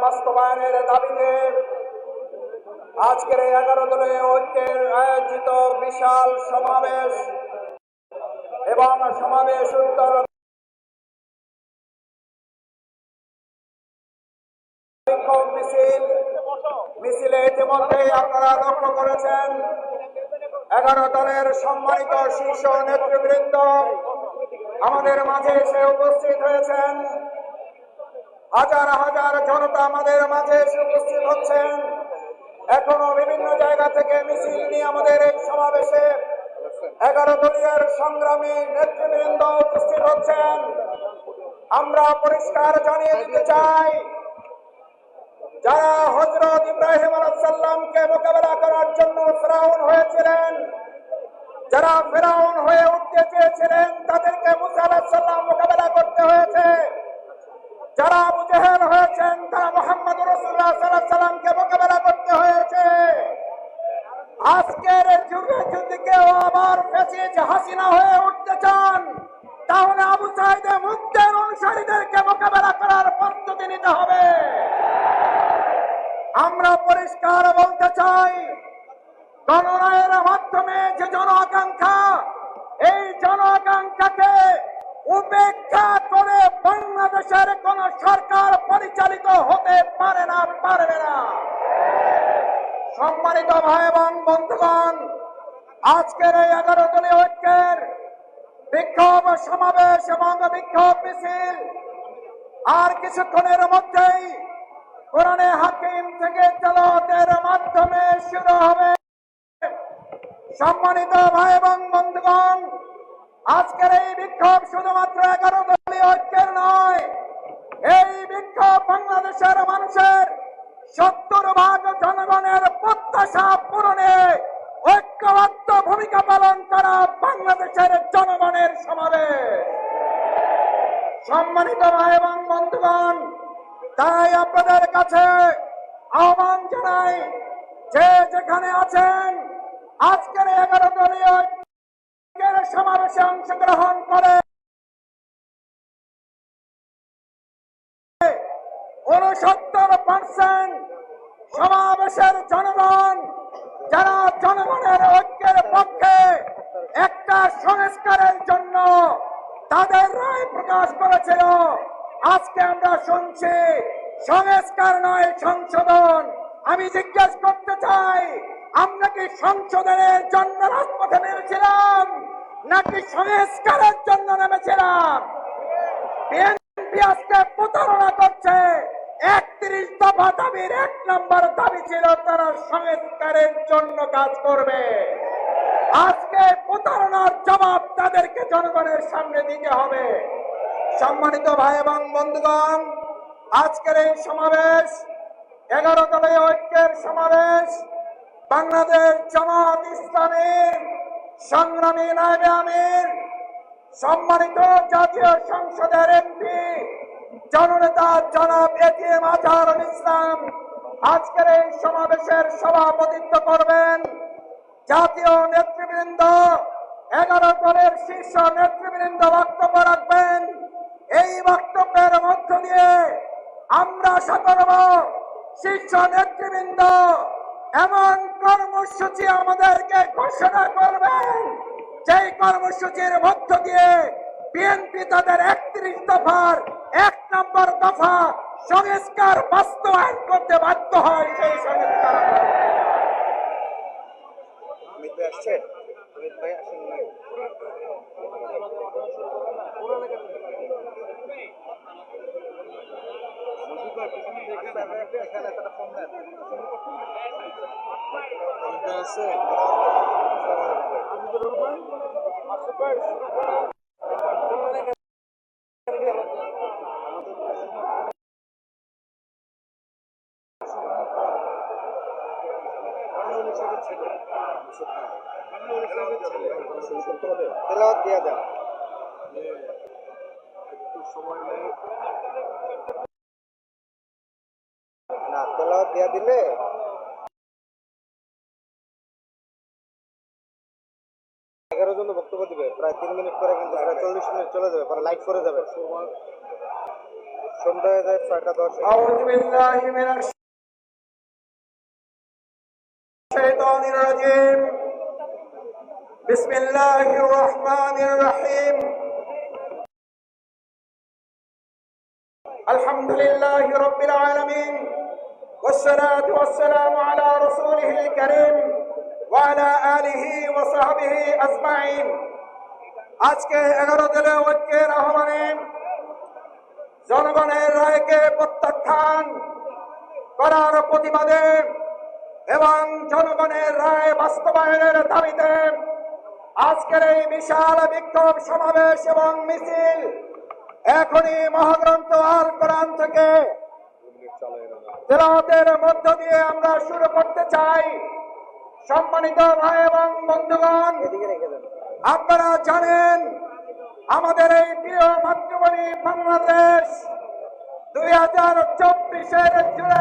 বাস্তবায়নের দাবিতে আজকের এই 11 দলীয় ঐক্যের আয়োজিত বিশাল সমাবেশ এবং সমাবেশ উত্তর বিক্ষোভ মিছিলে ইতিমধ্যেই আপনারা লক্ষ্য করেছেন 11 দলের সম্মানিত শীর্ষ নেতৃবৃন্দ আমাদের মাঝে এসে উপস্থিত হয়েছেন। হাজার হাজার জনতা আমাদের মাঝে এসে উপস্থিত হচ্ছেন। এখনো বিভিন্ন জায়গা থেকে মিছিল নিয়ে আমাদের এই সমাবেশে 11 দলীয় সংগ্রামী নেতৃবৃন্দ উপস্থিত হচ্ছেন। আমরা পরিষ্কার জানিয়ে দিতে চাই, যারা হযরত ইব্রাহিম আলাইহিস সালামকে মোকাবেলা করার জন্য ফেরাউন হয়েছিলেন, যারা ফেরাউন হয়ে উঠতে চেয়েছিলেন, তাদেরকে মুসা আলাইহিস সালাম মোকাবেলা করতে হয়েছে। যারা আবু জেহেল হয়েছেন, তারা মুহাম্মদ রাসূলুল্লাহ সাল্লাল্লাহু আলাইহি ওয়াসাল্লামকে মোকাবেলা করতে হয়েছে। আজকের যুগে যদি কেউ আবার ফ্যাসিস্ট হাসিনা হয়ে উঠতে চান, তাহলে আবু সাঈদ মুক্তের অনুসারীদেরকে মোকাবেলা করার প্রস্তুতি নিতে হবে। আমরা পরিষ্কার বলতে চাই, গণরায়ের মাধ্যমে যে জন আকাঙ্ক্ষা, এই জন আকাঙ্ক্ষাকে উপেক্ষা করে বাংলাদেশের কোন সরকার পরিচালিত হতে পারে না, পারবে না। সম্মানিত ভাই এবং বন্ধুগণ, আজকের এই 11 দলীয় ঐক্যের বিক্ষোভ সমাবেশ এবং বিক্ষোভ মিছিল আর কিছুক্ষণের মধ্যেই কোরআনে হাকিম থেকে তেলাওয়াতের মাধ্যমে শুরু হবে। সম্মানিত ভাই এবং বন্ধুগণ, আজকের এই বিক্ষোভ শুধুমাত্র 11 দলীয় ঐক্যের নয়, এই বিক্ষোভ বাংলাদেশের মানুষের 70% জনগণের প্রত্যাশা পূরণে ঐক্যবদ্ধ ভূমিকা পালন করা বাংলাদেশের জনগণের সমাবেশ। সম্মানিত ভাই এবং বন্ধুগণ, তাই আপনাদের কাছে আহ্বান জানাই, যে যেখানে আছেন আজকের 11 দলীয় ঐক্যের সমাবেশে অংশগ্রহণ করে 69% সমাবেশের জনগণ, যারা জনগণের ঐক্যের পক্ষে একটা সংস্কারের জন্য তাদের রায় প্রকাশ করেছিল। আজকে আমরা শুনছি সংস্কার নয় সংশোধন। আমি জিজ্ঞেস করতে চাই, আমরা কি সংশোধনের জন্য রাজপথে নেমেছিলাম নাকি সংস্কারের জন্য নেমেছিলাম? বিএনপি আজকে প্রতারণা করছে। 31 দফা দাবির 1 নম্বর দাবি ছিল তারা সংস্কারের জন্য কাজ করবে। আজকে প্রতারণার জবাব তাদেরকে জনগণের সামনে দিতে হবে। সম্মানিত ভাই এবং বন্ধুগণ, আজকের এই সমাবেশ 11 দলীয় ঐক্যের সমাবেশ বাংলাদেশ জামাত ইসলামীর সংগ্রামী নায়েবে আমির, সম্মানিত জাতীয় সংসদের এমপি জননেতা জনাব এটিএম আজহারুল ইসলাম আজকের এই সমাবেশের সভাপতিত্ব করবেন। জাতীয় নেতৃবৃন্দ, 11 দলের শীর্ষ নেতৃবৃন্দ বক্তব্য রাখবেন। এই বক্তব্যের মধ্য দিয়ে আমরা আশা করব শীর্ষ নেতৃবৃন্দ এমন কর্মসূচি আমাদেরকে ঘোষণা করবেন, যেই কর্মসূচির মধ্য দিয়ে বিএনপি তাদের 31 দফার 1 নম্বর দফা সংস্কার বাস্তবায়ন করতে বাধ্য হয়। সেই সংস্কার তেলাওয়াত দিয়ে দেন। একটু সময় নেই না, তেলাওয়াত দিয়ে দিলে 11 জন বক্তব্য দিবে, প্রায় 3 মিনিট করে, কিন্তু 40 মিনিট চলে যাবে, পরে লাইট করে যাবে। সন্ধ্যা হয়ে যায় 6টা 10। আউযু বিল্লাহি মিনাশ শাইতানির রাজিম। বিসমিল্লাহির রহমানির রহিম। আলহামদুলিল্লাহি রাব্বিল আলামিন ওয়াসসালাতু ওয়াসসালামু আলা রাসূলিহিল কারীম ওয়া আলা আলিহি ওয়া সাহবিহি আজমাইন। আজকে 11 দলীয় ঐক্যের আহ্বানে জনগণের রায়কে প্রত্যাখ্যান করার প্রতিবাদে এবং জনগণের রায় বাস্তবায়নের দাবিতে আজকের এই বিশাল বিক্ষোভ সমাবেশ এবং মিছিল এখনই মহাগ্রন্থ আল কোরআন থেকে তেলাওয়াতের মধ্য দিয়ে আমরা শুরু করতে চাই। সম্মানিত ভাই এবং বন্ধুগণ, আপনারা জানেন আমাদের এই প্রিয় মাতৃভূমি বাংলাদেশ 2024-এর জুলাই